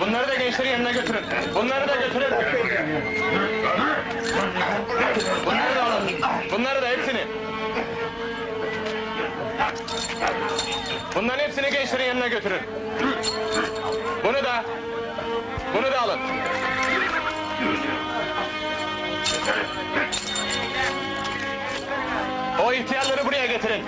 Bunları da gençlerin yanına götürün. Bunları da götürün. Bunları da alın. Bunları da hepsini. Bunların hepsini gençlerin yanına götürün. Bunu da. Bunu da alın. O ihtiyarları buraya getirin.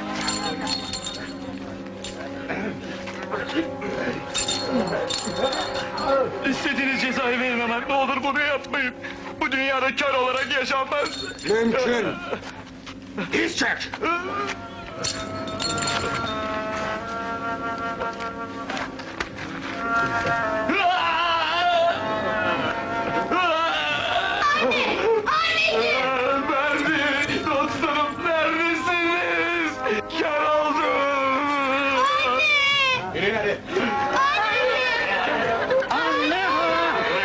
İstediğiniz cezayı verin ama ne olur bunu yapmayın. Bu dünyada kör olarak yaşanmaz. Mümkün. İz çek. Merdi, dostlarım neredesiniz? Kör oldum. Yürüyün hadi. Anne!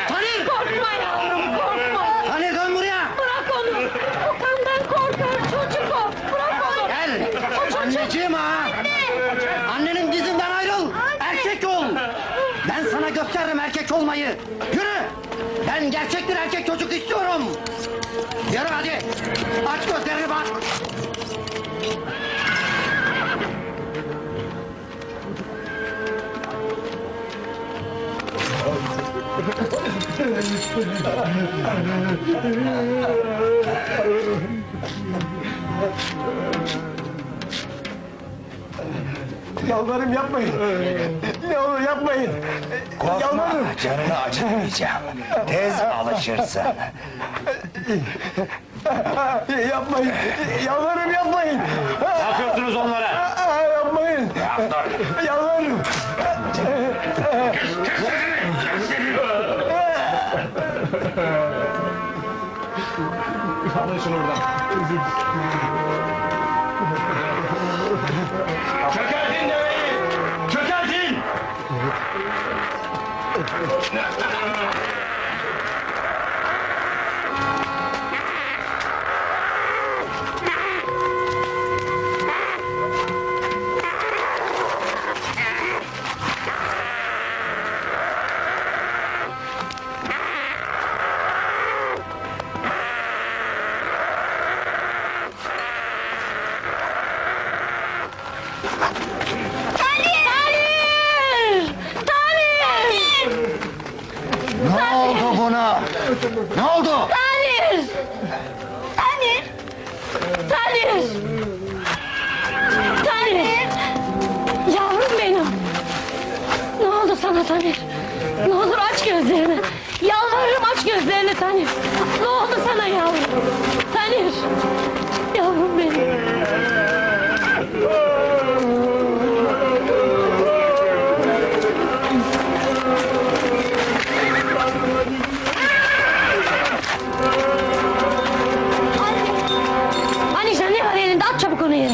Tanır! Korkma yavrum, korkma! Tanır dön buraya! Bırak onu! Okan'dan korkar, çocuk o! Bırak onu! Gel! Anneciğim ha! Annenin dizinden ayrıl! Erkek ol! Ben sana gösteririm erkek olmayı! Yürü! Ben gerçek bir erkek çocuk istiyorum! Yürü hadi! Aç gözlerini bak! Yalvarırım yapmayın. Ne olur yapmayın. Korkma, Yalvarırım. canını acıtmayacağım. Tez alışırsın. Yapmayın. Yalvarırım yapmayın. Ne yapıyorsunuz onlara? Yapmayın. Yalvarırım. Alın şunu oradan. Çökertin deveyi! Çökertin! Ne oldu buna? Ne oldu? Tanır! Tanır! Tanır! Tanır! Yavrum benim! Ne oldu sana Tanır? Ne olur aç gözlerini! Yalvarırım aç gözlerini Tanır! Ne oldu sana yavrum? Tanır! Yavrum benim! Hani sen ne var elinde? At çabuk onu yere!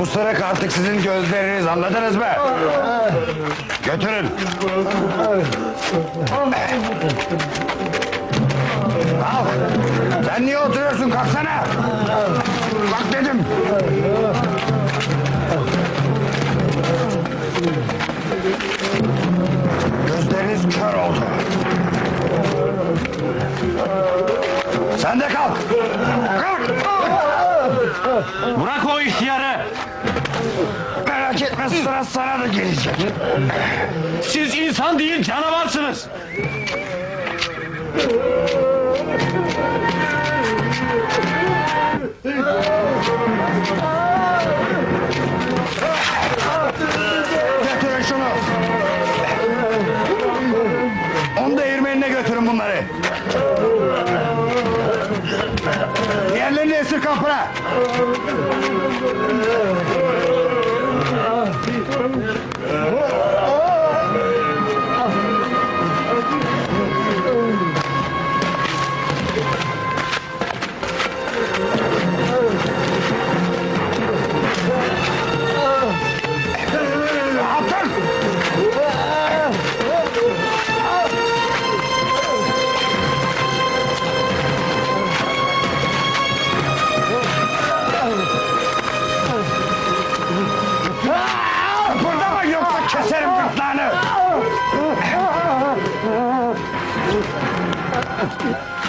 Bu sırık artık sizin gözleriniz, anladınız mı? Götürün. Kalk! Sen niye oturuyorsun? Kalksana! Kalk dedim! Gözleriniz kör oldu. Sen de kalk! Kalk! Bırak o ihtiyarı! Merak etme, sıra sana da gelecek. Siz insan değil canavarsınız! Götürün şunu! Onu da değirmenine götürün bunları! Diğerlerini de esir kampına!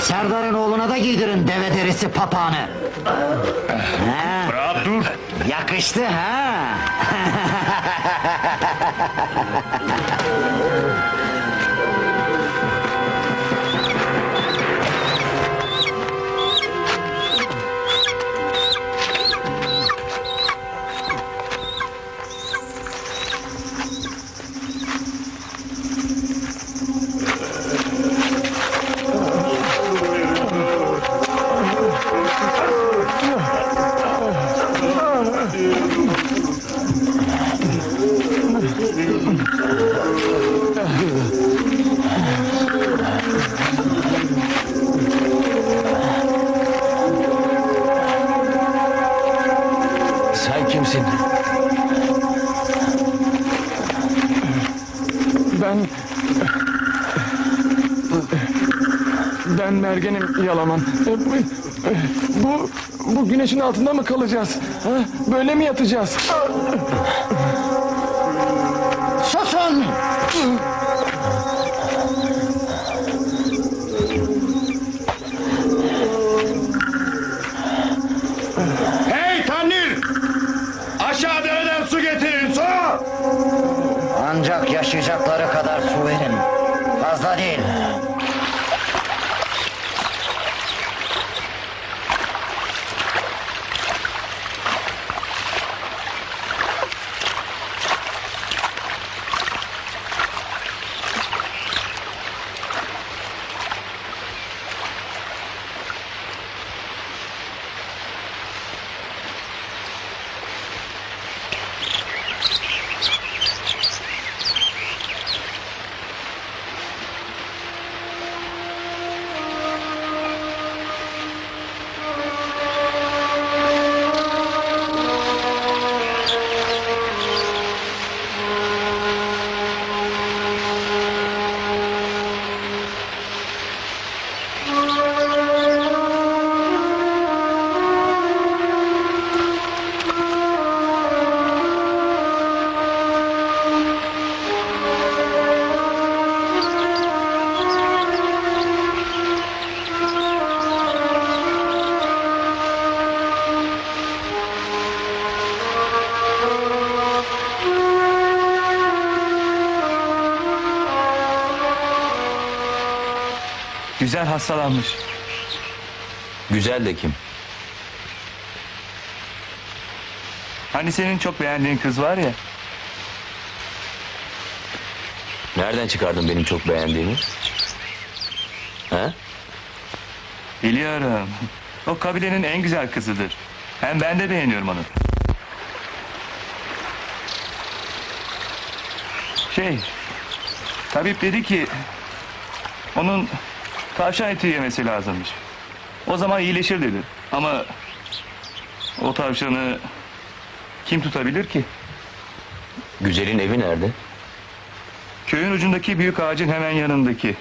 Serdar'ın oğluna da giydirin deve derisi papağanı. Ha, Rahat dur. yakıştı ha. Sen kimsin? Ben Mergen'im Yalaman. Bu güneşin altında mı kalacağız? Ha? Böyle mi yatacağız? Susun! Hey Tanrı! Aşağı dereden su getirin, su! Ancak yaşayacakları kadar su verin. Fazla değil. Güzel hastalanmış. Güzel de kim? Hani senin çok beğendiğin kız var ya. Nereden çıkardın benim çok beğendiğimi? Ha? Biliyorum. O kabilenin en güzel kızıdır. Hem ben de beğeniyorum onu. Tabip dedi ki onun tavşan eti yemesi lazımmış. O zaman iyileşir dedi. Ama o tavşanı kim tutabilir ki? Güzelin evi nerede? Köyün ucundaki büyük ağacın hemen yanındaki.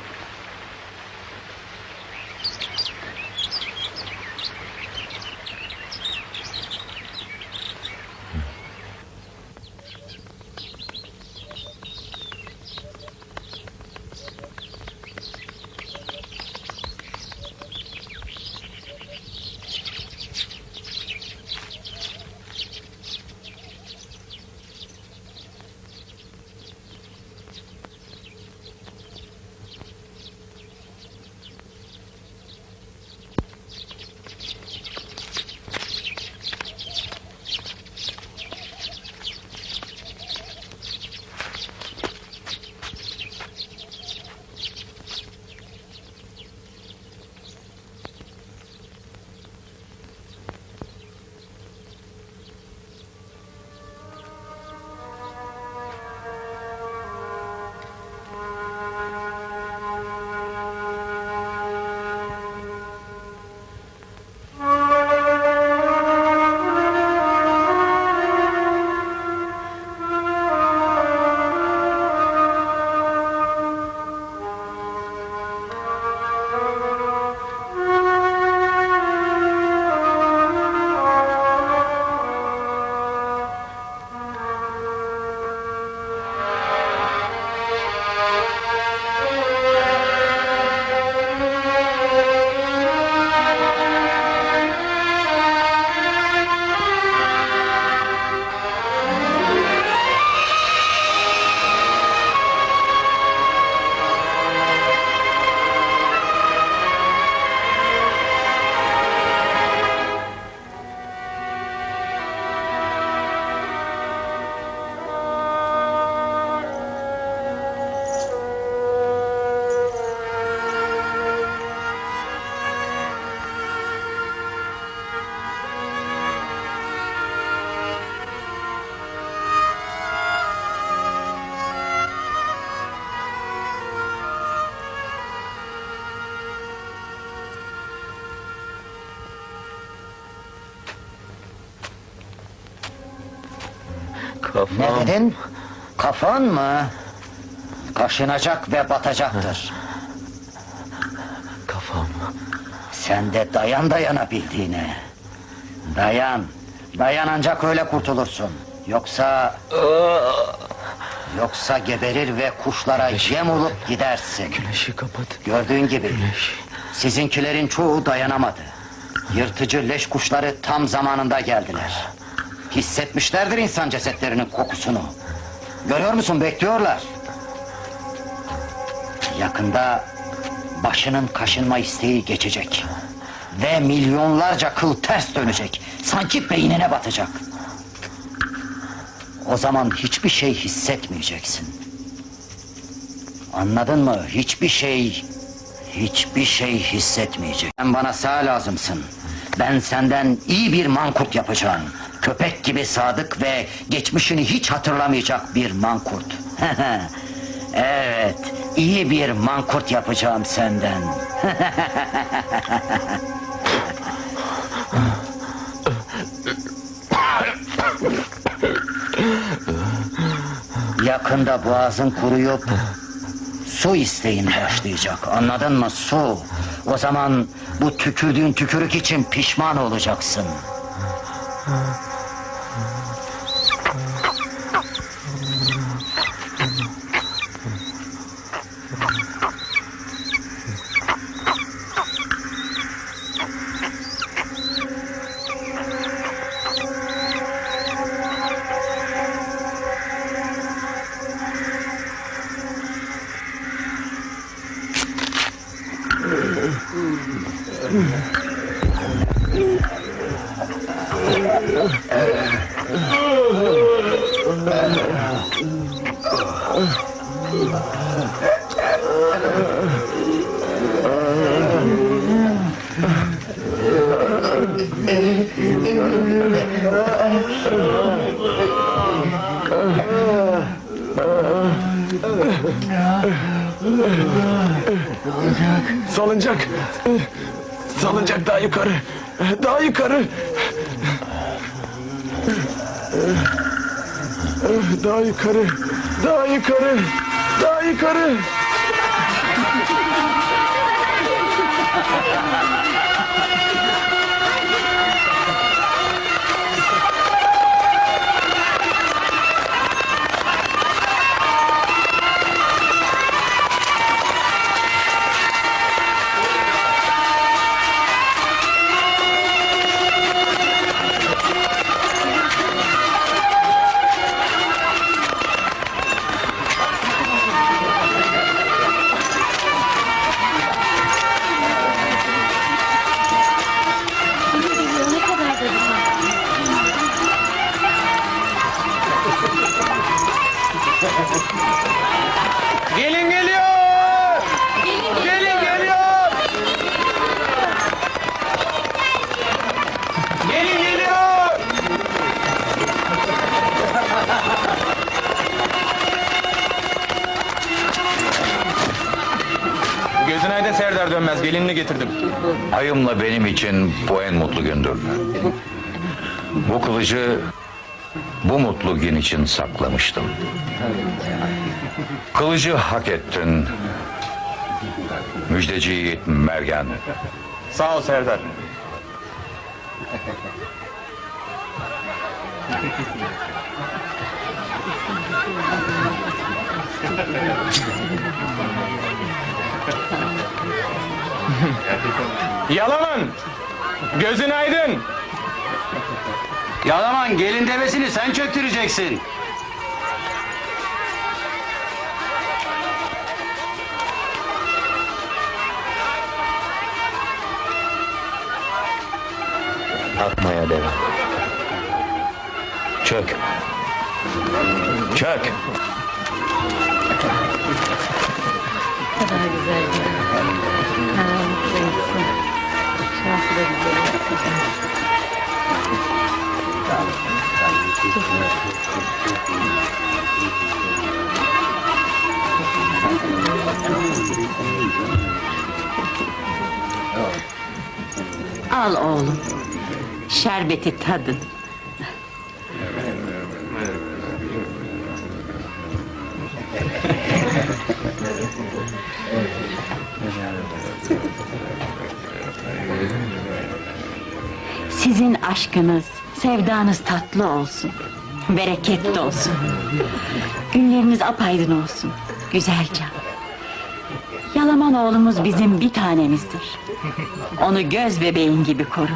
Ne dedin? Kafan mı? Kaşınacak ve batacaktır. Kafam. Sen de dayan dayanabildiğine. Dayan. Dayan ancak öyle kurtulursun. Yoksa geberir ve kuşlara yem olup gidersin. Güneşi kapat. Gördüğün gibi sizinkilerin çoğu dayanamadı. Yırtıcı leş kuşları tam zamanında geldiler. Hissetmişlerdir insan cesetlerinin kokusunu. Görüyor musun, bekliyorlar. Yakında başının kaşınma isteği geçecek. Ve milyonlarca kıl ters dönecek. Sanki beynine batacak. O zaman hiçbir şey hissetmeyeceksin. Anladın mı? Hiçbir şey hissetmeyecek. Sen bana sağ lazımsın. Ben senden iyi bir mankurt yapacağım. Köpek gibi sadık ve geçmişini hiç hatırlamayacak bir mankurt. Evet, iyi bir mankurt yapacağım senden. Yakında boğazın kuruyup su isteğin başlayacak. Anladın mı? Su. O zaman bu tükürdüğün tükürük için pişman olacaksın. Salıncak. Salıncak daha yukarı. Daha yukarı. Daha yukarı. Daha yukarı. Daha yukarı. Gelin geliyor! Gelin geliyor! Gelin geliyor! Gözün aydın Serdar Dönmez, gelinini getirdim. Ayımla benim için bu en mutlu gündür. Bu kılıcı bu mutlu gün için saklamıştım. Kılıcı hak ettin. Müjdeci yiğit Mergen. Sağ ol Serdar. Yalaman! Gözün aydın! Yalaman, gelin devesini sen çöktüreceksin. Atmaya devam. Çök. Çök. Ne kadar güzel bir mutlu insan. Şansı da güzel. Al oğlum. Şerbeti tadın. Sizin aşkınız, sevdanız tatlı olsun. Bereketli olsun. Günleriniz apaydın olsun. Güzel can. Yalaman oğlumuz bizim bir tanemizdir. Onu göz bebeğin gibi koru.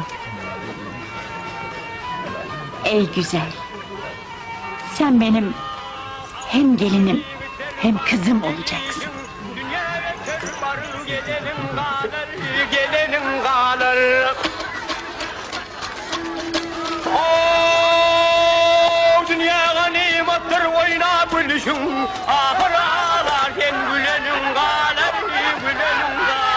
Ey güzel. Sen benim hem gelinim hem kızım olacaksın. Gelenin kalır. Dünya ganimettir oyna gülüşün. Ahır ağlarken gülenin kalır, gülenin kalır.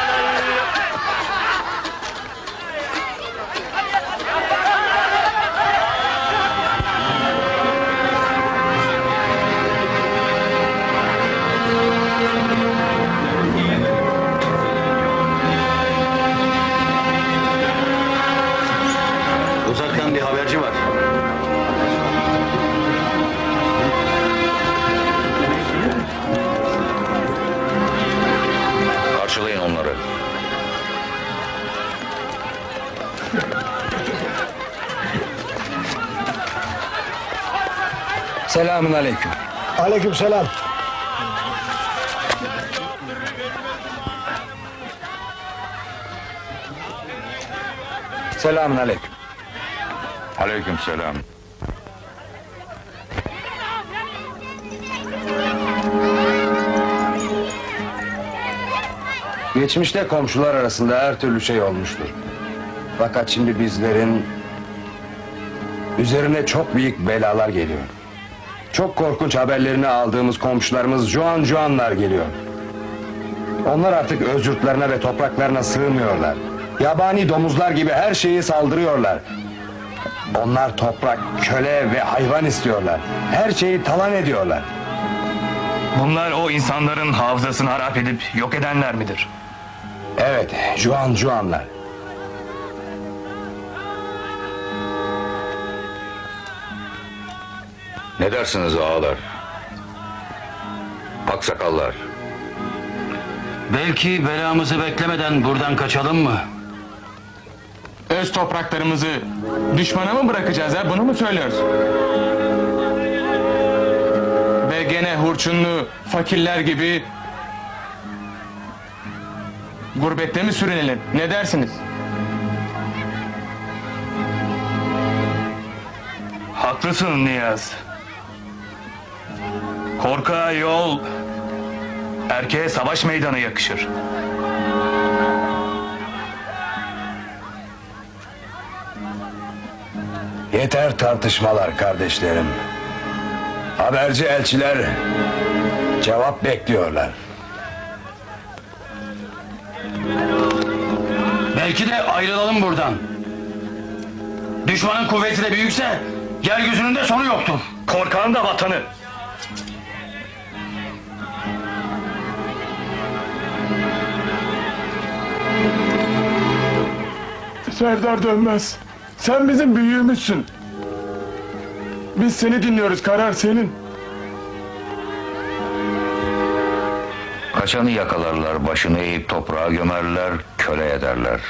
Uzaktan bir haberci var. Karşılayın onları. Selamun aleyküm. Aleykümselam. Selamun aleyküm. Aleykümselam. Geçmişte komşular arasında her türlü şey olmuştur. Fakat şimdi bizlerin üzerine çok büyük belalar geliyor. Çok korkunç haberlerini aldığımız komşularımız Juanlar geliyor. Onlar artık öz yurtlarına ve topraklarına sığmıyorlar. Yabani domuzlar gibi her şeyi saldırıyorlar. Onlar toprak, köle ve hayvan istiyorlar. Her şeyi talan ediyorlar. Bunlar o insanların hafızasını harap edip yok edenler midir? Evet, Juanlar. Ne dersiniz ağalar? Aksakallar. Belki belamızı beklemeden buradan kaçalım mı? Öz topraklarımızı düşmana mı bırakacağız ha? Bunu mu söylüyorsun? Ve gene hurçunlu fakirler gibi gurbette mi sürünelim? Ne dersiniz? Haklısın Niyaz. Korkağa yol, erkeğe savaş meydanı yakışır. Yeter tartışmalar kardeşlerim. Haberci elçiler cevap bekliyorlar. Belki de ayrılalım buradan. Düşmanın kuvveti de büyükse yeryüzünün de sonu yoktur. Korkağın da vatanı. Serdar Dönmez, sen bizim büyüğümüzsün. Biz seni dinliyoruz, karar senin. Kaçanı yakalarlar, başını eğip toprağa gömerler, köle ederler.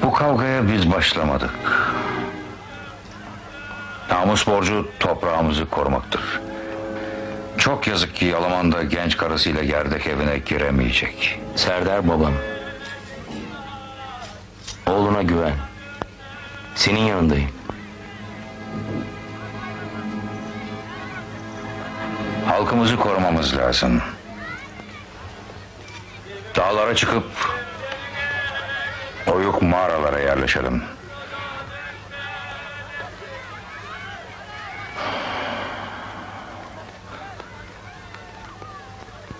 Bu kavgaya biz başlamadık. Namus borcu toprağımızı korumaktır. Çok yazık ki Yalaman da genç karısıyla gerdek evine giremeyecek. Serdar babam. Oğluna güven. Senin yanındayım. Halkımızı korumamız lazım. Dağlara çıkıp oyuk mağaralara yerleşelim.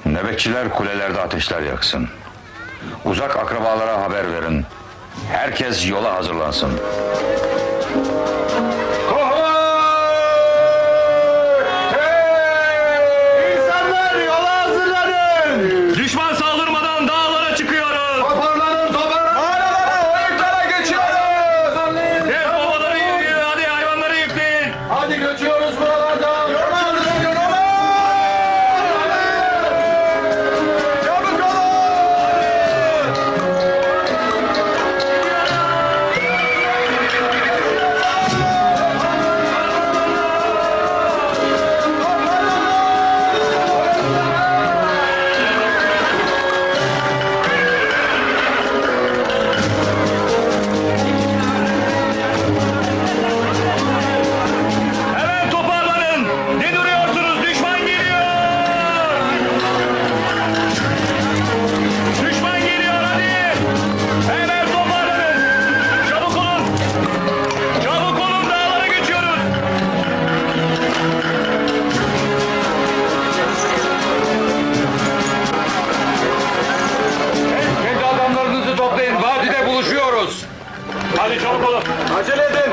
Nöbetçiler kulelerde ateşler yaksın. Uzak akrabalara haber verin. Herkes yola hazırlansın. İnsanlar yola hazırlanın! Düşman saldırmadan dağlara çıkıyoruz. Toparlanın, mağaralara, oyuklara geçiyoruz! Dev babaları yürüyor, hadi hayvanları yükleyin. Hadi göçüyoruz buralardan! Yola hazırlanın, yola! Hadi çabuk olun. Acele edin.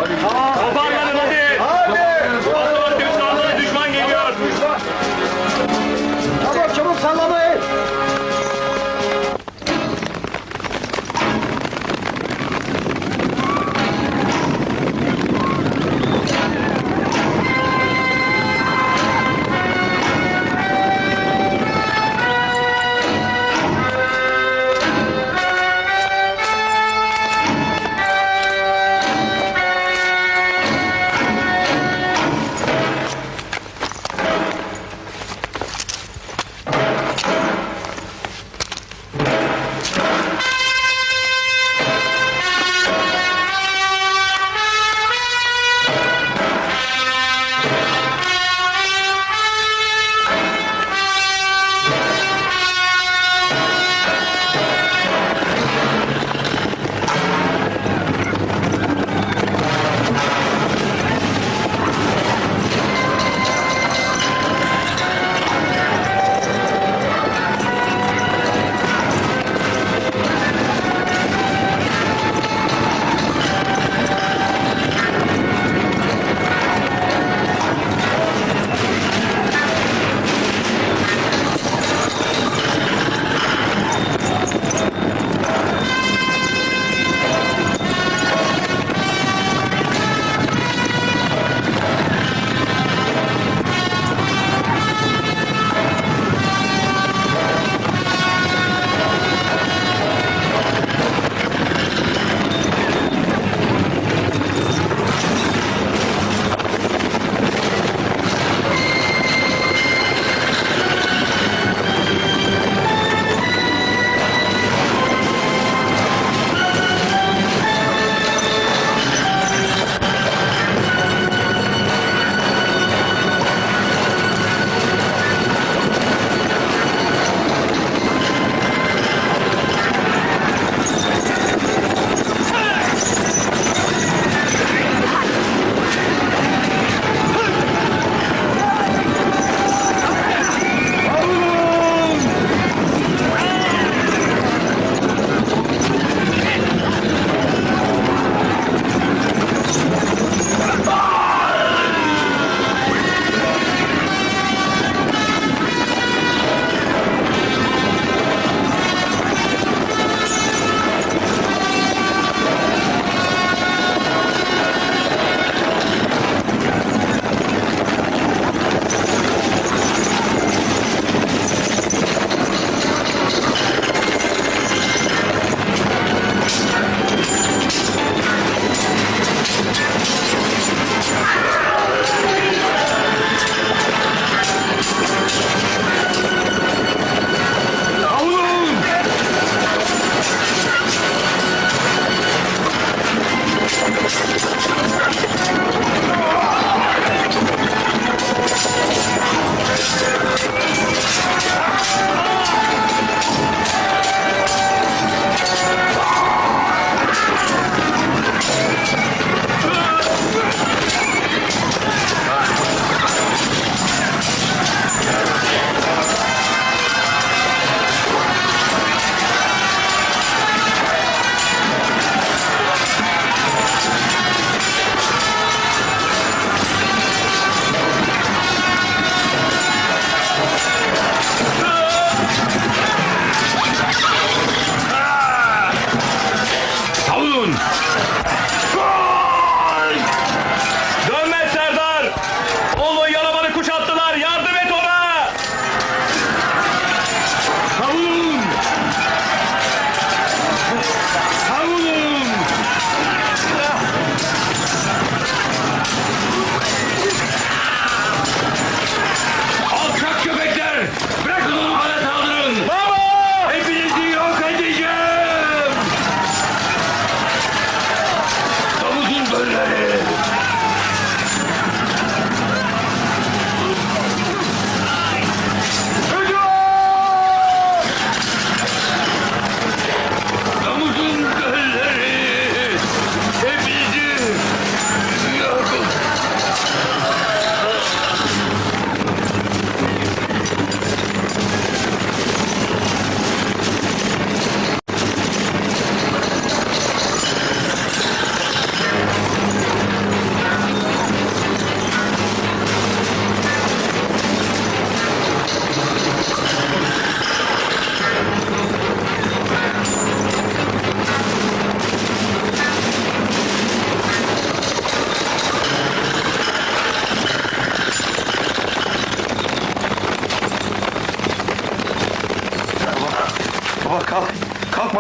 Toparlanın hadi. Hadi. Düşmanlar düşman geliyor. Çabuk çabuk sallamayın.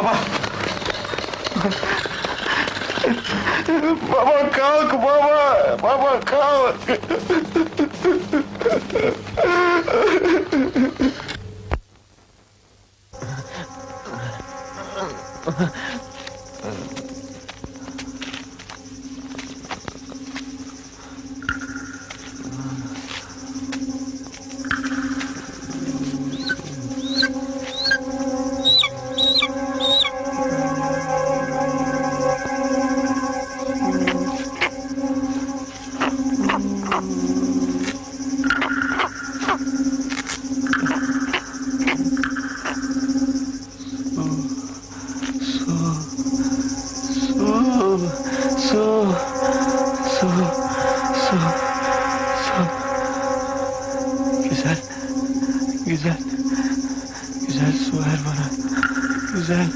Baba! Baba kalk baba! Baba kalk! Güzel su ver bana. Güzel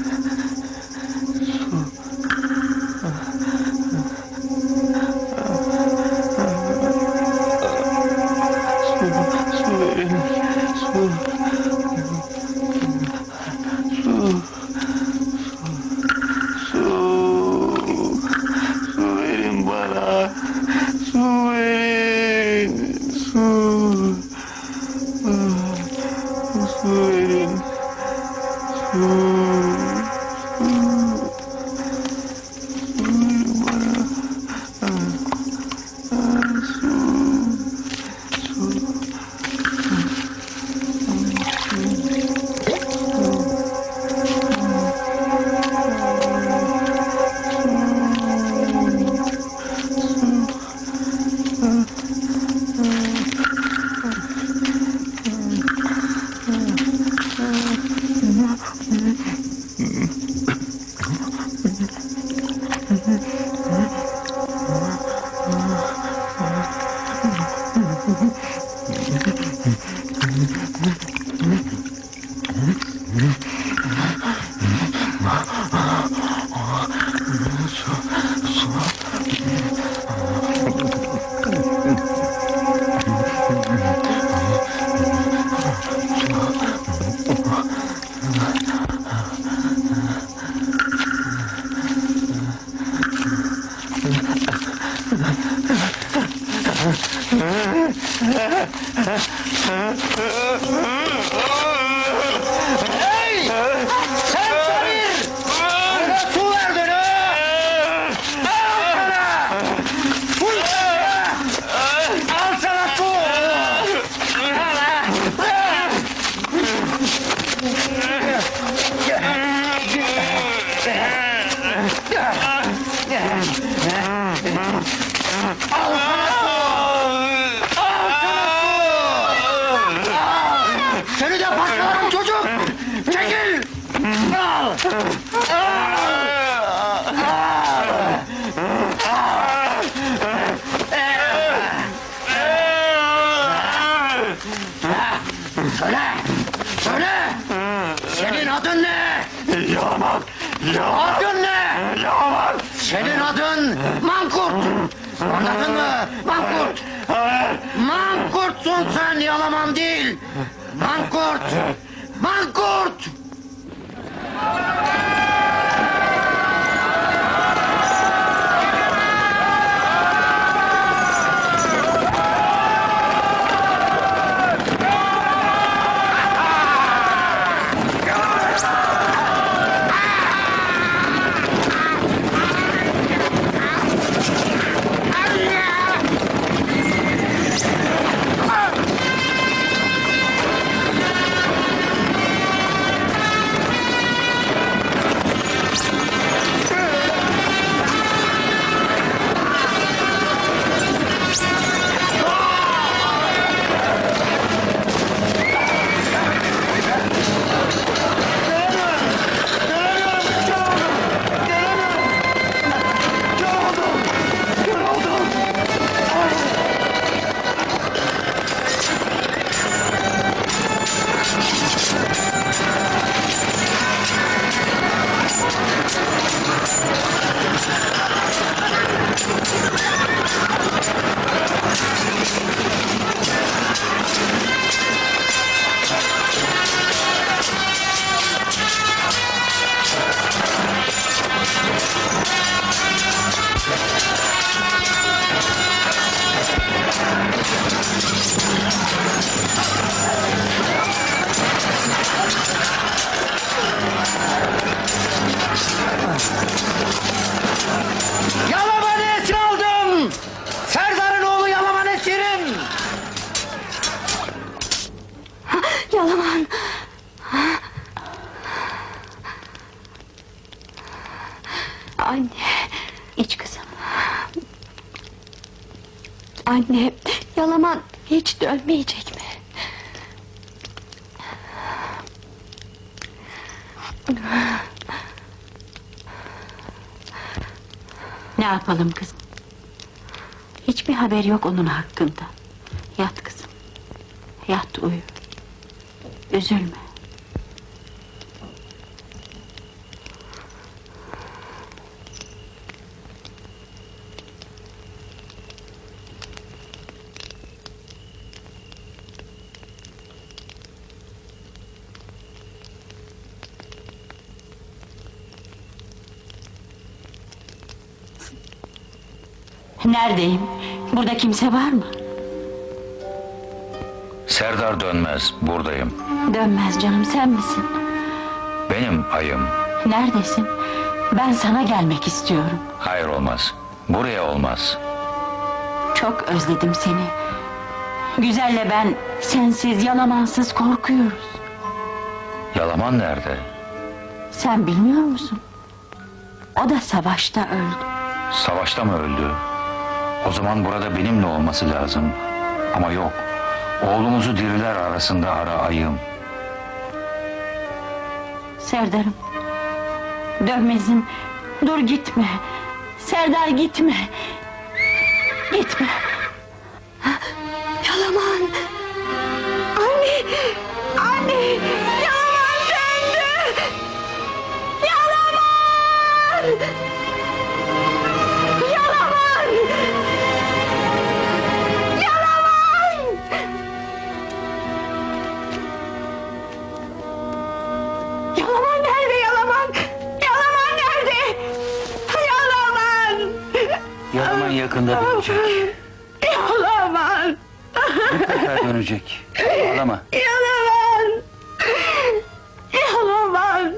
su. Su verin. Su. Su verin bana. Su verin. Su. Su verin. Hey! Sen Samir! Bana su verdin ha! Al sana! Fuy sana! Al sana su! Seni de parçalarım çocuk! Çekil! Al! Söyle! Söyle! Senin adın ne? Yaman! Adın ne? Yaman! Senin adın Mankurt! Anladın mı? Mankurt! Mankurtsun sen, Yalaman değil! Mankurt! Mankurt! Anne. İç kızım. Anne, Yalaman hiç dönmeyecek mi? Ne yapalım kızım? Hiçbir haber yok onun hakkında. Yat kızım. Yat uyu. Üzülme. Neredeyim? Burada kimse var mı? Serdar dönmez, buradayım. Dönmez canım, sen misin? Benim ayım. Neredesin? Ben sana gelmek istiyorum. Hayır olmaz. Buraya olmaz. Çok özledim seni. Güzelle ben sensiz, Yalamansız korkuyoruz. Yalaman nerede? Sen bilmiyor musun? O da savaşta öldü. Savaşta mı öldü? O zaman burada benimle olması lazım. Ama yok. Oğlumuzu diriler arasında ara ayım. Serdar'ım. Dönmez'im. Dur gitme. Serdar gitme. Gitme. Yalaman! Anne! Anne! Yalaman döndü! Yalaman! Yalaman! Yalaman! Yalaman nerede Yalaman? Yalaman nerede? Yalaman! Yalaman yakında dönecek. Yalaman! Mutlaka dönecek. Ağlama. Yalaman! Yalaman!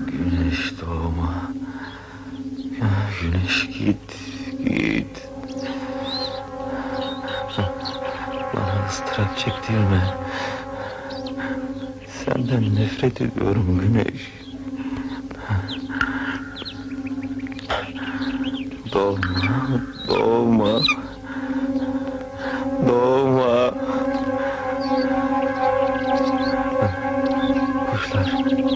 Güneş doğma. Güneş git, git. Bana ıstırap çektirme. Senden nefret ediyorum güneş. Doğma, doğma. Doğma.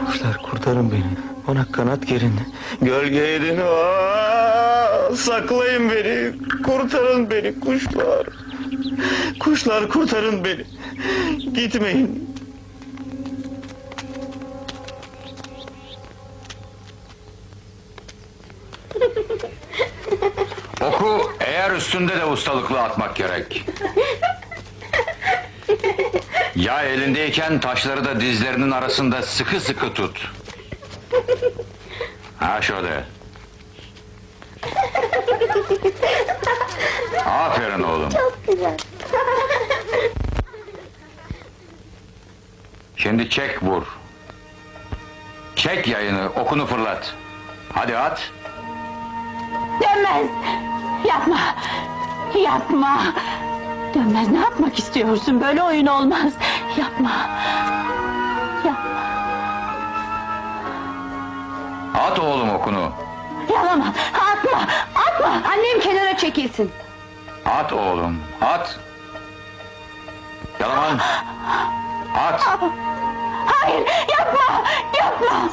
Kuşlar kurtarın beni. Ona kanat gerin. Gölge edin. Saklayın beni. Kurtarın beni kuşlar. Kuşlar kurtarın beni. Gitmeyin. Oku eğer üstünde de ustalıklı atmak gerek. Ya elindeyken taşları da dizlerinin arasında sıkı sıkı tut. Ha şöyle. Aferin oğlum. Şimdi çek vur. Çek yayını, okunu fırlat. Hadi at. Dönmez! Yapma! Yapma! Dönmez, ne yapmak istiyorsun? Böyle oyun olmaz. Yapma! Yapma! At oğlum okunu. Yalama! Atma! Atma! Annem kenara çekilsin. At oğlum, at. Yalaman. At. Hayır! Yapma! Yapma!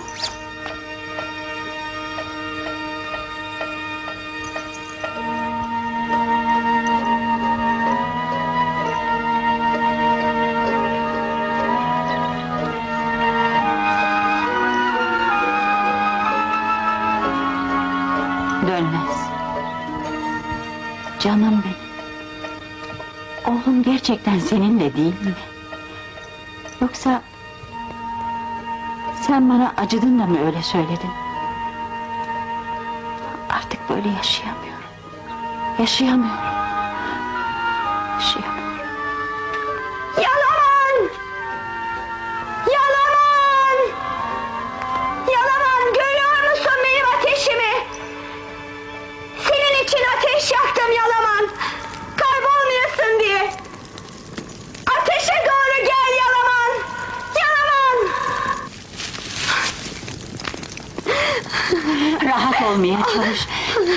Dönmez. Canım benim. Oğlum gerçekten seninle değil mi? Yoksa sen bana acıdın da mı öyle söyledin? Artık böyle yaşayamıyorum. Yaşayamıyorum. Yaşayamıyorum. olmaya çalış.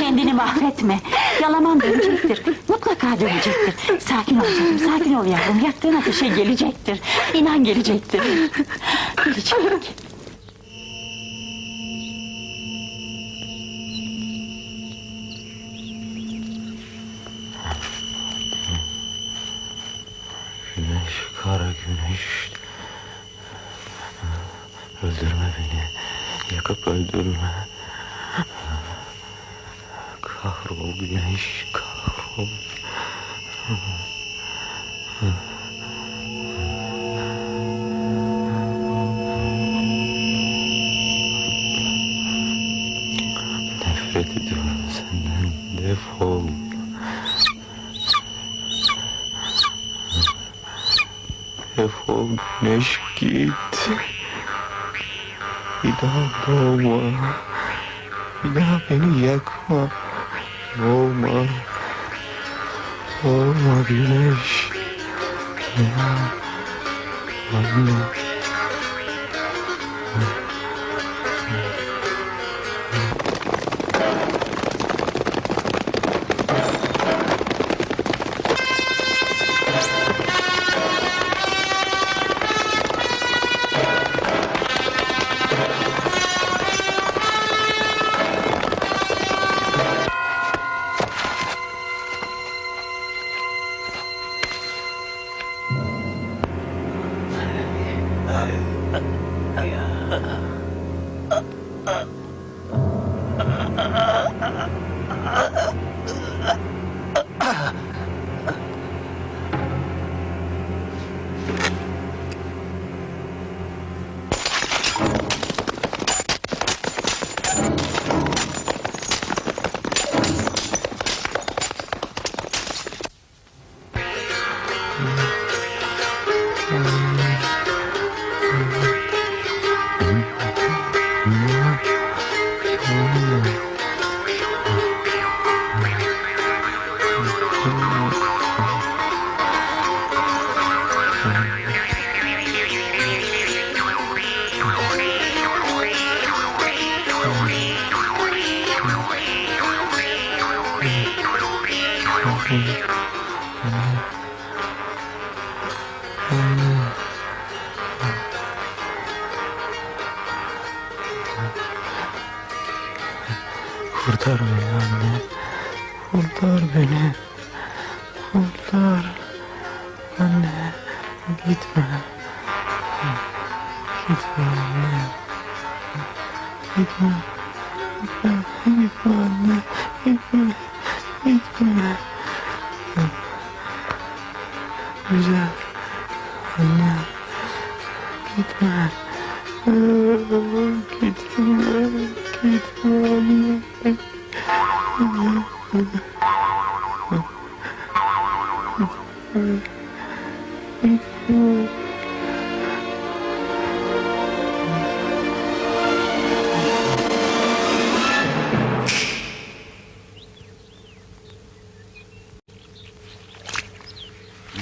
Kendini mahvetme. Yalaman dönecektir. Mutlaka dönecektir. Sakin ol canım, sakin ol yavrum. Yaktığın ateşe gelecektir. İnan gelecektir. Gelecek. Güneş, kara güneş. Öldürme beni. Yakıp öldürme. Kahrol güneş, kahrol. Nefret ediyorum senden. Defol. Defol güneş, git. Bir daha doğma. Bir daha beni yakma. Doğma. Doğma güneş. Ya. Anne. Kurtar beni anne. Kurtar beni. Kurtar. Anne. Gitme. Gitme anne. Gitme. Gitme. Gitme anne. Gitme. Gitme. Güzel. Anne. Gitme. Gitme. Gitme anne.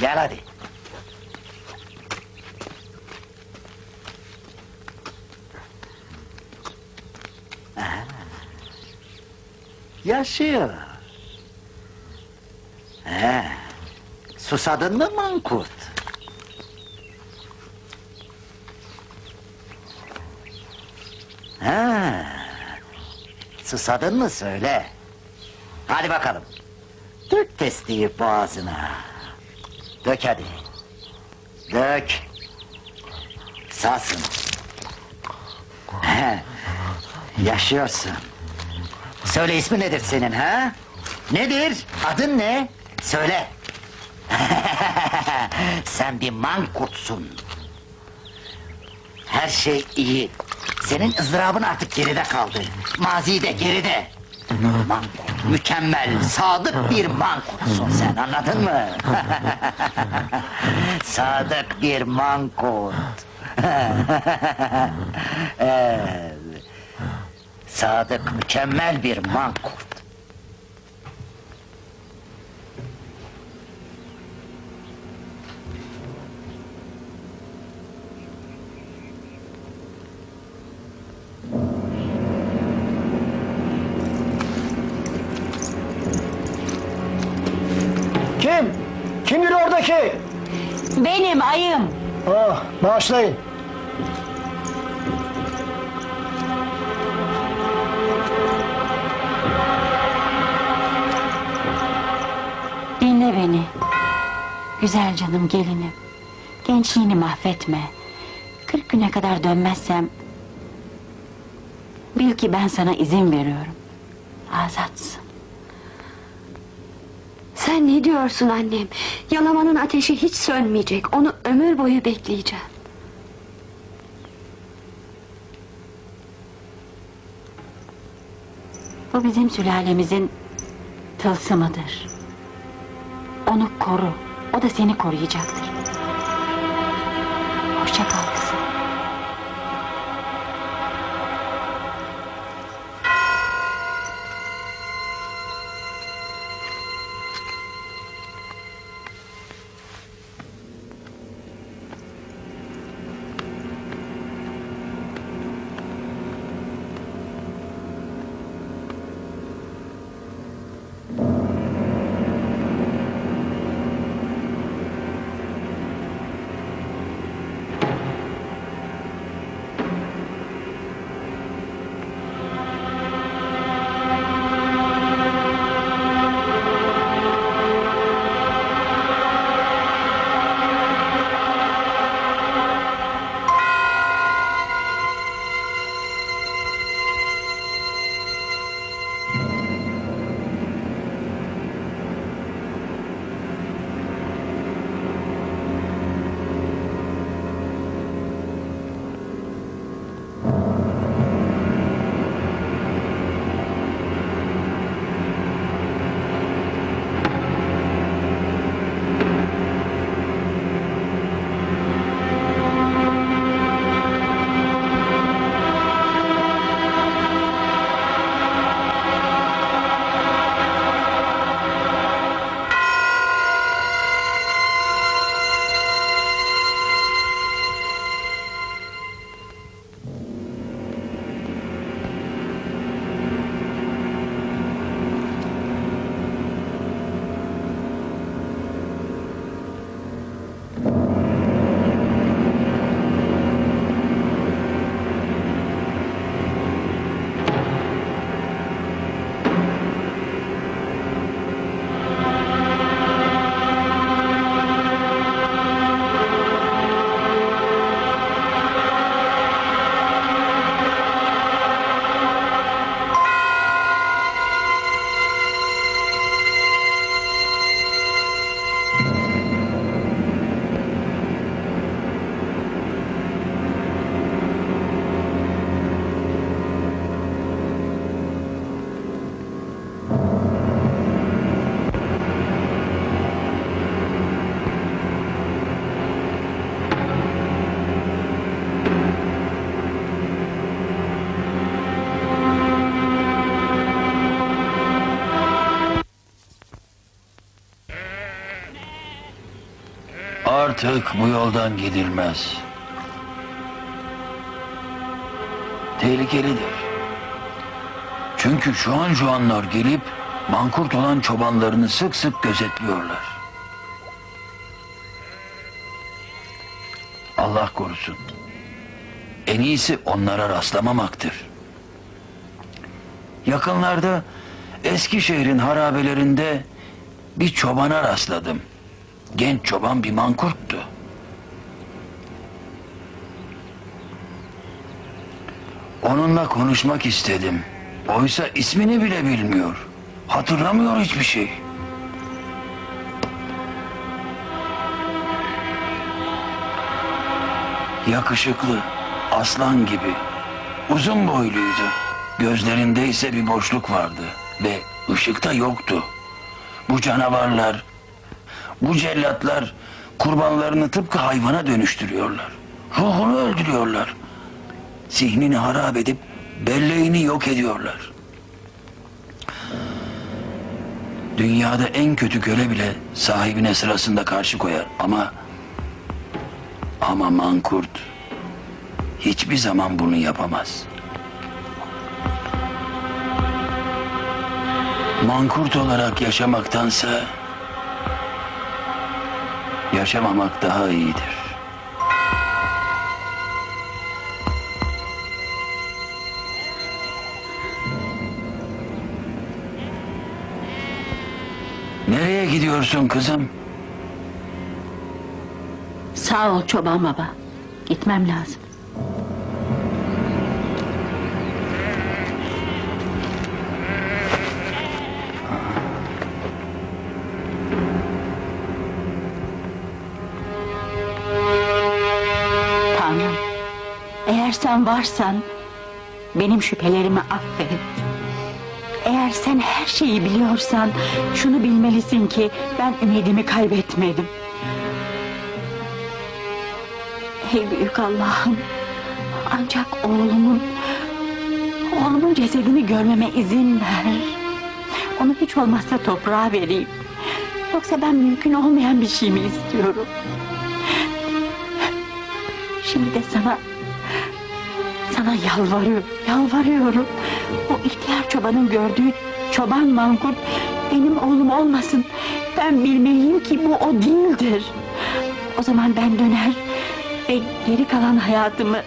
Gel hadi. Yaşıyor. Susadın mı mankurt? Susadın mı söyle. Hadi bakalım. Dök testiyi boğazına. Dök hadi. Dök. Sağsın. Yaşıyorsun. Söyle ismi nedir senin ha? Nedir? Adın ne? Söyle. Sen bir mankurtsun. Her şey iyi. Senin ızdırabın artık geride kaldı. Mazi de geride. Mankurt, mükemmel, sadık bir mankurtsun sen, anladın mı? Sadık bir mankurt. Sadık, mükemmel bir mankurt. Kim? Kimdir oradaki? Benim ayım. Ah, bağışlayın. Dinle beni. Güzel canım gelinim. Gençliğini mahvetme. 40 güne kadar dönmezsem... bil ki ben sana izin veriyorum. Azatsın. Sen ne diyorsun annem? Yalamanın ateşi hiç sönmeyecek. Onu ömür boyu bekleyeceğim. Bu bizim sülalemizin tılsımıdır. Onu koru. O da seni koruyacaktır. Hoşça kal kızım. Artık bu yoldan gidilmez. Tehlikelidir. Çünkü Juanlar gelip mankurt olan çobanlarını sık sık gözetliyorlar. Allah korusun. En iyisi onlara rastlamamaktır. Yakınlarda Eskişehir'in harabelerinde bir çobana rastladım. Genç çoban bir mankurttu. Onunla konuşmak istedim. Oysa ismini bile bilmiyor. Hatırlamıyor hiçbir şey. Yakışıklı, aslan gibi, uzun boyluydu. Gözlerinde ise bir boşluk vardı ve ışıkta yoktu. Bu canavarlar, bu cellatlar kurbanlarını tıpkı hayvana dönüştürüyorlar. Ruhunu öldürüyorlar. Zihnini harap edip belleğini yok ediyorlar. Dünyada en kötü köle bile sahibine sırasında karşı koyar ama mankurt hiçbir zaman bunu yapamaz. Mankurt olarak yaşamaktansa yaşamamak daha iyidir. Nereye gidiyorsun kızım? Sağ ol çoban baba. Gitmem lazım. Tanrım, eğer sen varsan benim şüphelerimi affet. Eğer sen her şeyi biliyorsan şunu bilmelisin ki ben ümidimi kaybetmedim. Ey büyük Allah'ım, ancak oğlumun cesedini görmeme izin ver. Onu hiç olmazsa toprağa vereyim. Yoksa ben mümkün olmayan bir şey mi istiyorum? Şimdi de sana yalvarıyorum. O ihtiyar çobanın gördüğü çoban Mankurt benim oğlum olmasın. Ben bilmeliyim ki bu o değildir. O zaman ben döner ve geri kalan hayatımı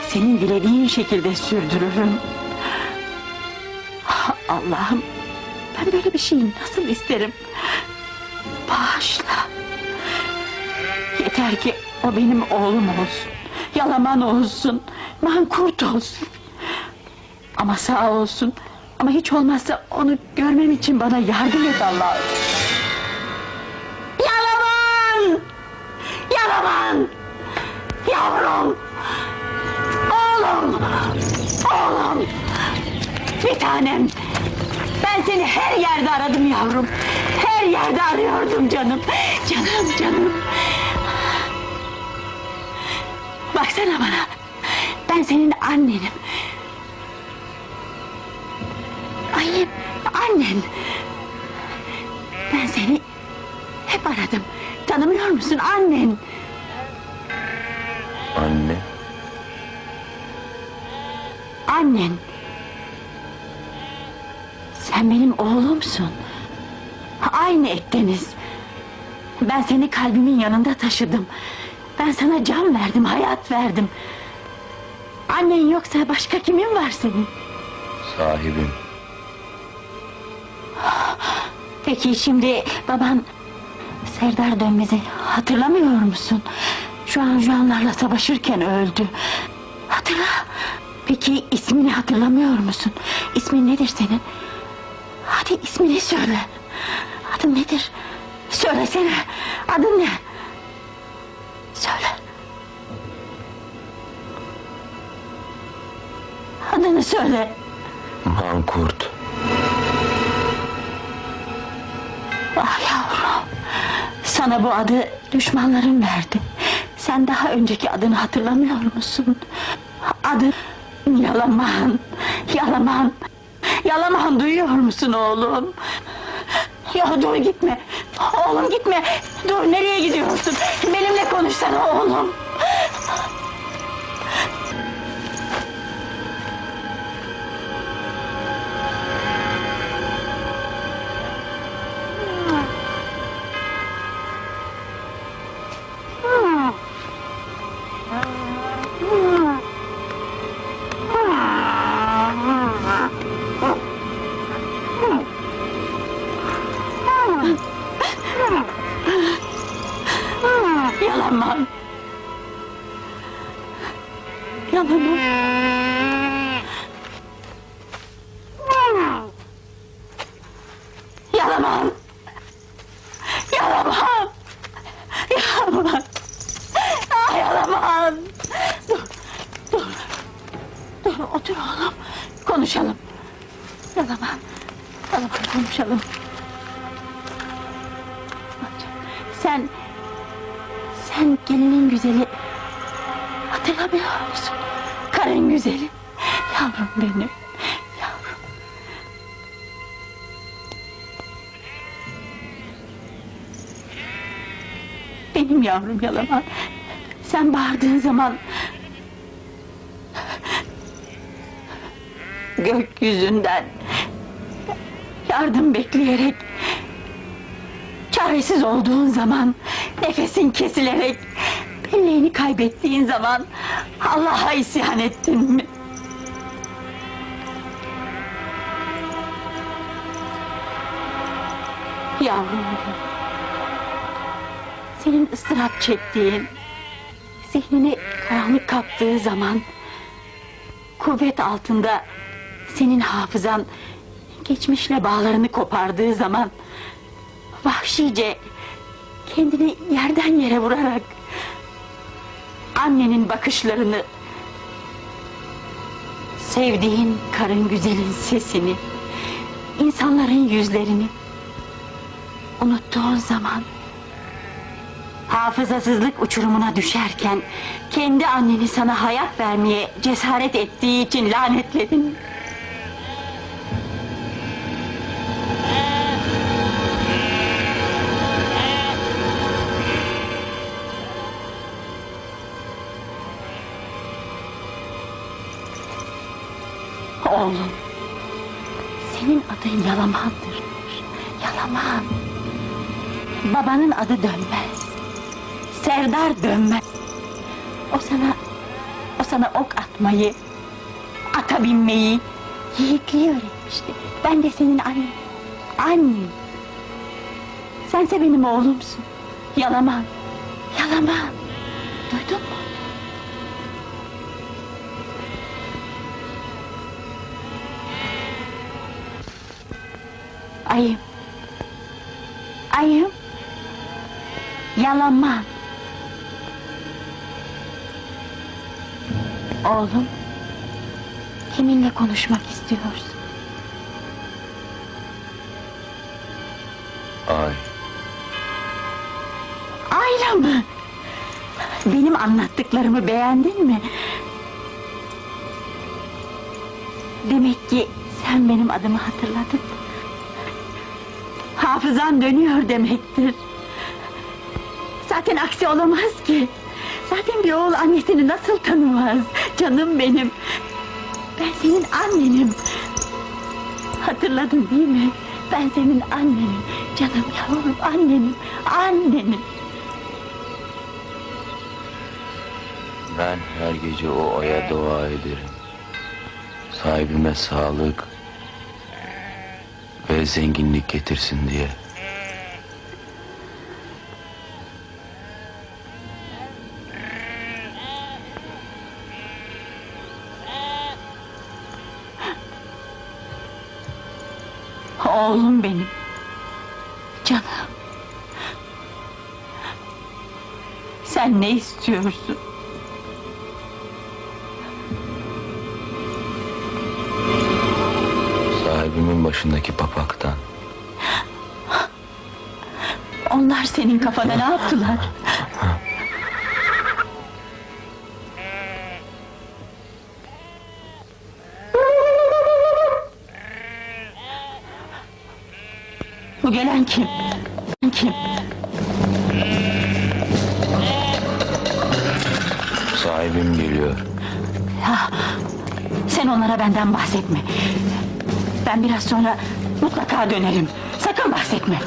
senin dilediğin şekilde sürdürürüm. Ah, Allah'ım, ben böyle bir şeyi nasıl isterim? Bağışla. Yeter ki o benim oğlum olsun. Yalaman olsun, Mankurt olsun. Ama sağ olsun. Ama hiç olmazsa onu görmem için bana yardım et Allah'ım. Yalaman! Yalaman! Yavrum! Oğlum! Oğlum! Bir tanem! Ben seni her yerde aradım yavrum. Her yerde arıyordum canım. Canım. Baksana bana. Ben senin annenim. Annen. Ben seni hep aradım. Tanımıyor musun annen? Anne. Annen. Sen benim oğlumsun. Aynı etteniz. Ben seni kalbimin yanında taşıdım. Ben sana can verdim, hayat verdim. Annen yoksa başka kimin var senin? Sahibim. Peki şimdi baban Serdar Dönmez'i hatırlamıyor musun? Şu an Juanlarla savaşırken öldü. Hatırla. Peki ismini hatırlamıyor musun? İsmin nedir senin? Hadi ismini söyle. Adın nedir? Söylesene. Adın ne? Söyle. Adını söyle. Mankurt. Ah yavrum. Sana bu adı düşmanların verdi. Sen daha önceki adını hatırlamıyor musun? Adı Yalaman. Yalaman, duyuyor musun oğlum? Ya dur gitme. Oğlum gitme. Dur, nereye gidiyorsun? Benimle konuşsana oğlum. Yalaman. Ah Yalaman. Dur otur oğlum. Konuşalım. Yalaman konuşalım. Sen gelinin güzeli hatırlamıyor musun? Karın güzeli. Yavrum benim. Yavrum. Benim yavrum Yalaman. Sen bağırdığın zaman gökyüzünden yardım bekleyerek çaresiz olduğun zaman Nefesin kesilerek, belleğini kaybettiğin zaman Allah'a isyan ettin mi? Yavrum, senin ıstırap çektiğin, zihnini karanlık kaptığı zaman, kuvvet altında senin hafızan geçmişle bağlarını kopardığı zaman, vahşice kendini yerden yere vurarak annenin bakışlarını, sevdiğin karın güzelin sesini, insanların yüzlerini unuttuğun zaman, hafızasızlık uçurumuna düşerken kendi anneni sana hayat vermeye cesaret ettiği için lanetledin. Oğlum, senin adın Yalaman'dır. Yalaman. Babanın adı Dönmez. Serdar Dönmez. O sana ok atmayı, ata binmeyi, yiğitliği öğretmişti. Ben de senin annen. Annem. Sense benim oğlumsun. Yalaman. Yalaman. Duydun mu? Ayım. Ayım. Yalaman. Oğlum, kiminle konuşmak istiyorsun? Ay. Ayla mı? Benim anlattıklarımı beğendin mi? Demek ki sen benim adımı hatırladın. Hafızan dönüyor demektir. Zaten aksi olamaz ki. Zaten bir oğul annesini nasıl tanımaz? Canım benim. Ben senin annenim. Hatırladın değil mi? Ben senin annenim. Canım yavrum, annenim. Annenim. Ben her gece o aya dua ederim. Sahibime sağlık ve zenginlik getirsin diye. Oğlum benim. Canım. Sen ne istiyorsun? Sahibimin başındaki papaktan. Onlar senin kafana ne yaptılar? Bu gelen kim? Kim? Sahibim geliyor. Ya, sen onlara benden bahsetme. Ben biraz sonra mutlaka dönerim. Sakın bahsetme.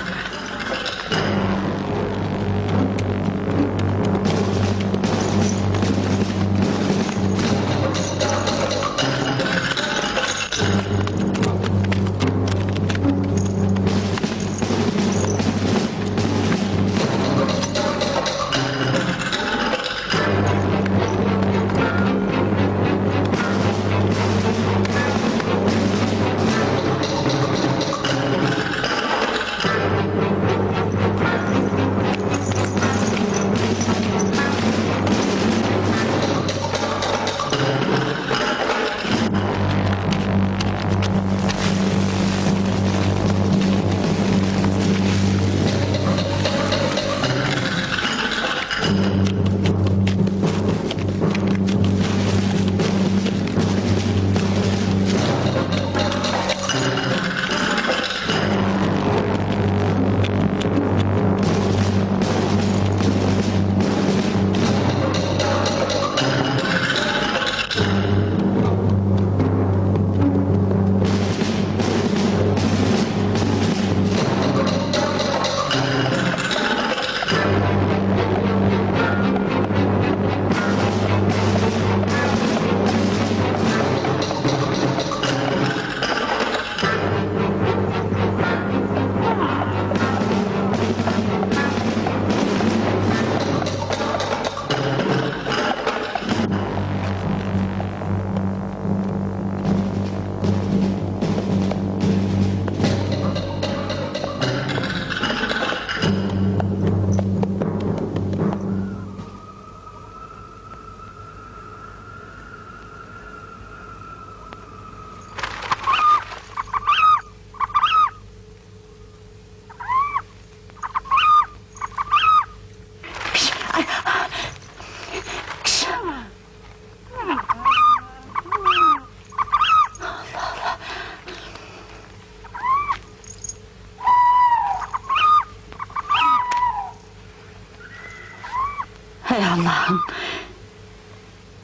Hay Allah'ım!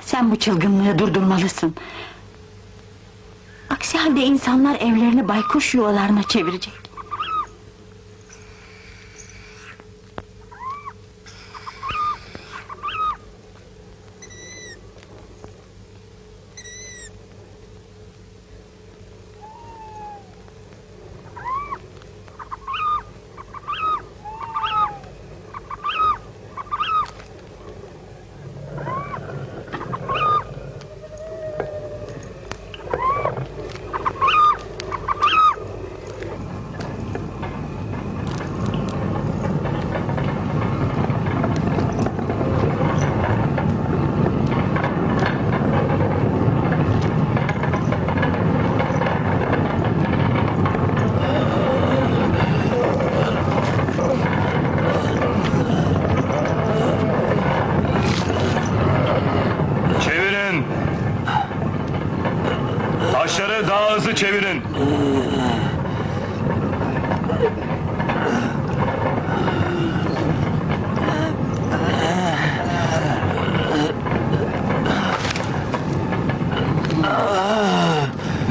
Sen bu çılgınlığı durdurmalısın. Aksi halde insanlar evlerini baykuş yuvalarına çevirecek. Çevirin. Taşları daha hızlı çevirin.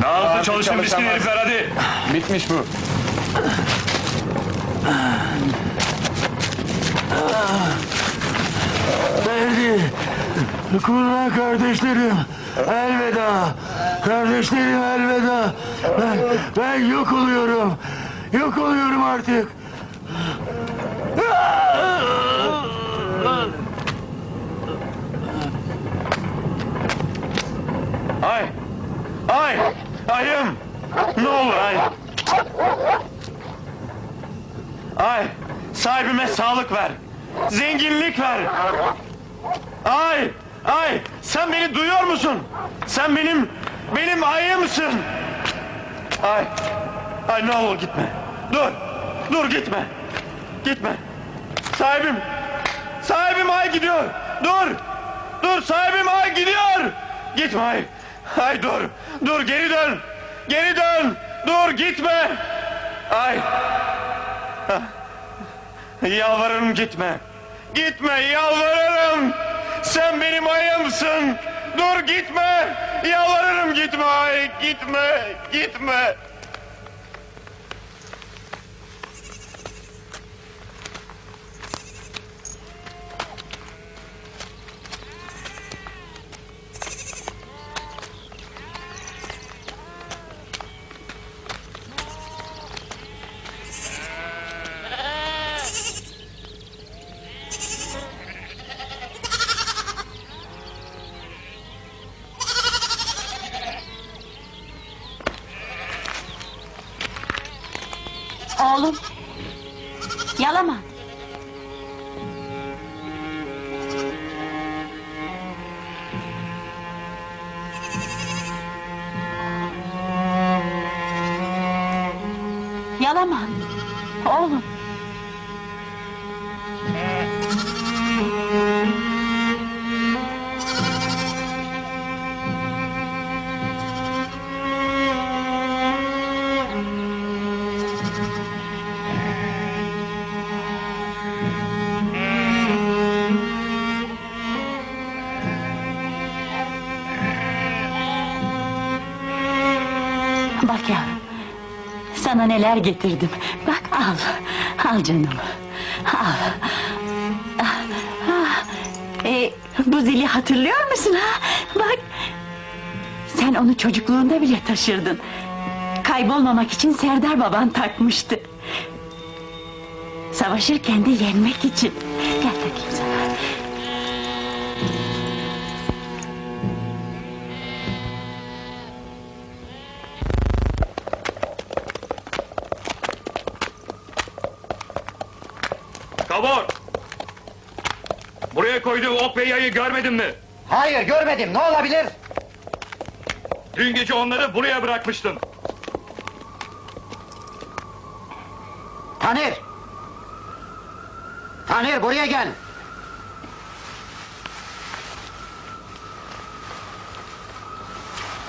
Daha hızlı çalışın miskin herifler, hadi. Bitmiş bu. Ferdi, kurban kardeşlerim, elveda. Kardeşlerim elveda. Ben yok oluyorum. Yok oluyorum artık. Ay! Ay! Ayım! Ne olur ay! Ay! Sahibime sağlık ver! Zenginlik ver! Ay! Ay! Sen beni duyuyor musun? Sen benim ayımsın! Ay! Ay ne olur gitme! Dur! Dur gitme! Gitme! Sahibim! Sahibim ay gidiyor! Dur! Dur sahibim ay gidiyor! Gitme ay! Ay dur! Dur geri dön! Geri dön! Dur gitme! Ay! Ah. Yalvarırım gitme! Gitme yalvarırım! Sen benim ayımsın! Dur gitme! Yalvarırım gitme ay! Gitme! Gitme! Oğlum! Yalama! Yalaman! Oğlum! Bak yavrum, sana neler getirdim. Bak al, al canım, al. Bu zili hatırlıyor musun ha? Bak, sen onu çocukluğunda bile taşırdın. Kaybolmamak için Serdar baban takmıştı. Savaşırken de yenmek için. Gel takayım sana. Kabor! Buraya koyduğu ok ve yayı görmedin mi? Hayır görmedim, ne olabilir? Dün gece onları buraya bırakmıştın. Tanır! Tanır buraya gel!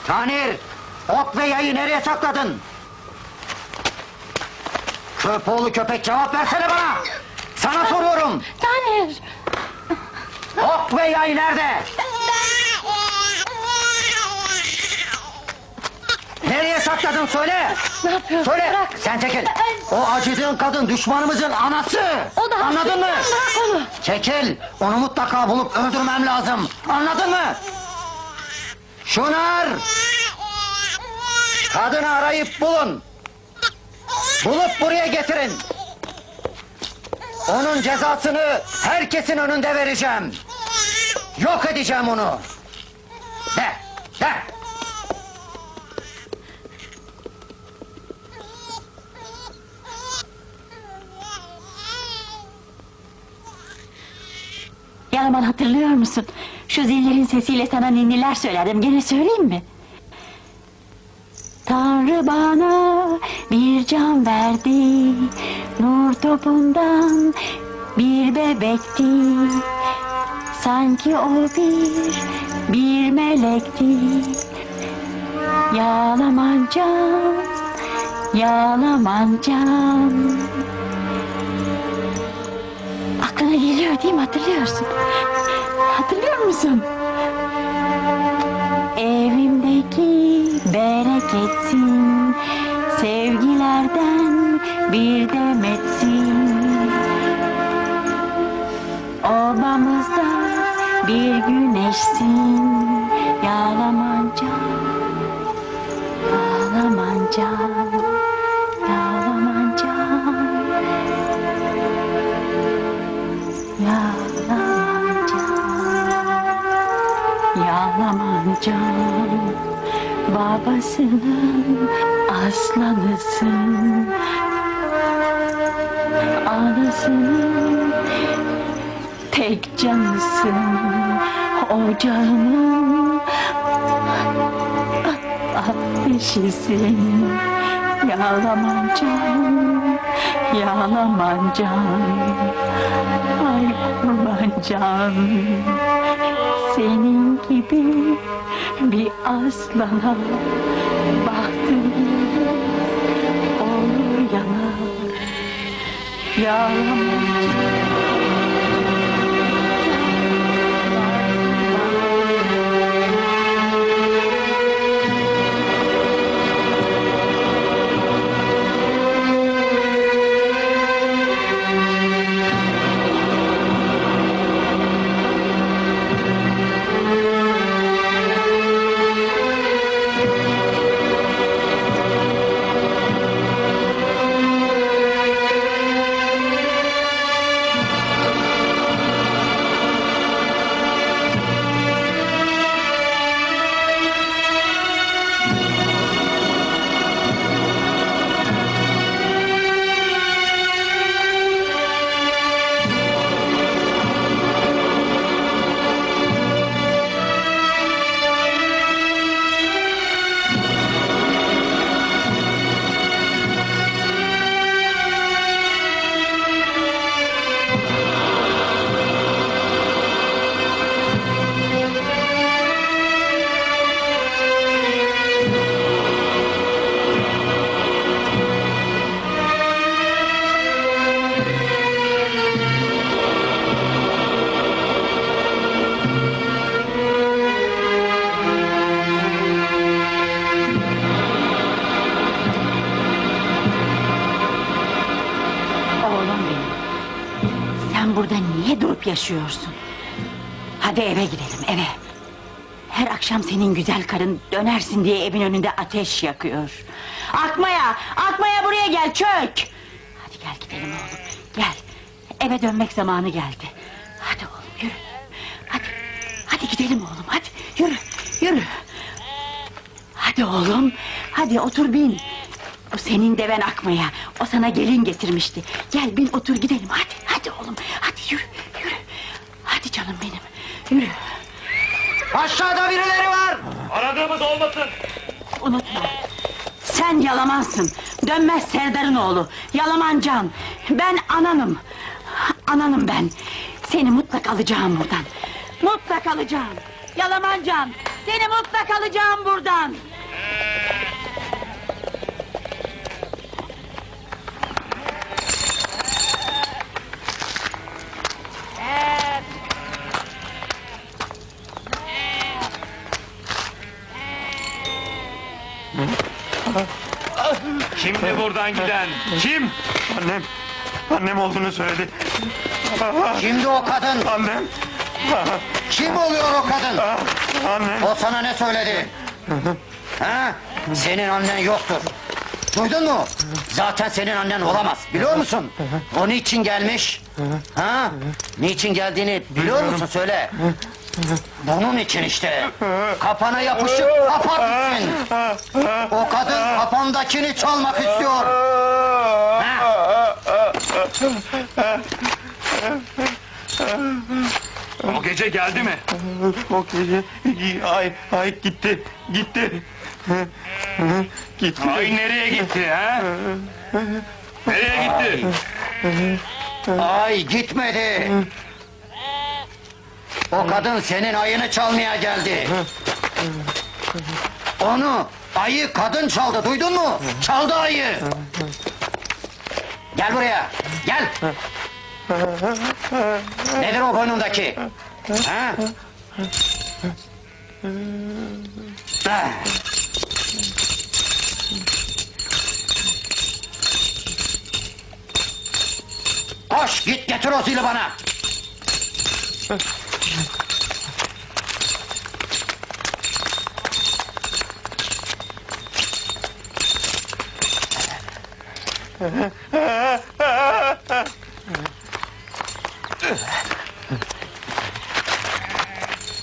Tanır! Ok ve yayı nereye sakladın? Köpoğlu köpek cevap versene bana! Sana soruyorum! Taner! Ok ve yay nerede? Nereye sakladın söyle! Ne yapıyorsun? Söyle! Bırak. Sen çekil! O acıdığın kadın düşmanımızın anası! O da Anladın mı? Bırak onu. Çekil! Onu mutlaka bulup öldürmem lazım! Anladın mı? Şunar! Kadını arayıp bulun! Bulup buraya getirin! Onun cezasını herkesin önünde vereceğim! Yok edeceğim onu! De! Yalaman hatırlıyor musun? Şu zillerin sesiyle sana ninniler söylerdim. Gene söyleyeyim mi? Tanrı bana bir can verdi, nur topundan bir bebekti. Sanki o bir melekti. Yalaman can, yalaman can. Aklına geliyor değil mi? Hatırlıyorsun. Hatırlıyor musun? Evimdeki bereketsin, sevgilerden bir demetsin. Obamızda bir güneşsin, yalaman can, yalaman can, yalaman can. Yalaman can, babasının aslanısın, anasının tek canısın, ocağının ateşisin. Yalaman can, yalaman can, ay kurban can. Senin gibi bir aslana bahtım olur yanar. Yalaman can. Burada niye durup yaşıyorsun? Hadi eve gidelim, eve. Her akşam senin güzel karın dönersin diye evin önünde ateş yakıyor. Akmaya buraya gel, çök! Hadi gel gidelim oğlum, gel. Eve dönmek zamanı geldi. Hadi oğlum, yürü. Hadi gidelim oğlum, hadi yürü. Hadi oğlum, hadi otur bin. O senin deven Akmaya, o sana gelin getirmişti. Gel bin otur gidelim, hadi oğlum, hadi yürü. Hadi canım benim, yürü. Aşağıda birileri var! Aradığımız olmasın. Unutma, sen Yalamansın, Dönmez Serdar'ın oğlu, Yalaman Can. Ben ananım ben. Seni mutlak alacağım buradan, mutlak alacağım. Yalaman Can, seni mutlak alacağım buradan. Kimdi buradan giden? Kim? Annem. Annem olduğunu söyledi. Kimdi o kadın? Annem. Kim oluyor o kadın? Annem. O sana ne söyledi? Ha? Senin annen yoktur. Duydun mu? Zaten senin annen olamaz. Biliyor musun? O niçin gelmiş? Ha? Niçin geldiğini biliyor musun? Söyle. Bunun için işte. Kafana yapışıp kapak için. O kadın kafandakini çalmak istiyor. Ha? O gece geldi mi? O gece ay gitti. Gitti. Gitti. Ay nereye gitti ha? Nereye gitti? Ay gitmedi. O kadın senin ayını çalmaya geldi. Onu ayı kadın çaldı, duydun mu? Çaldı ayı. Gel buraya, gel. Nedir o boynundaki? Ha? Ah. Koş git getir o zili bana.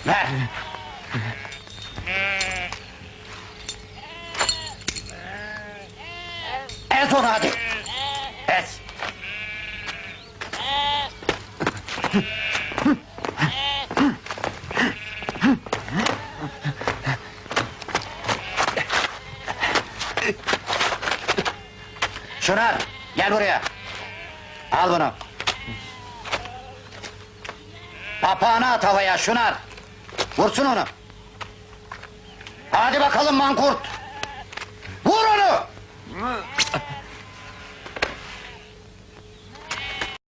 Ver. Ez onu hadi. Ez. Şunar, gel buraya. Al bunu. Papağanı at havaya Şunar. Vursun onu. Hadi bakalım mankurt. Vur onu.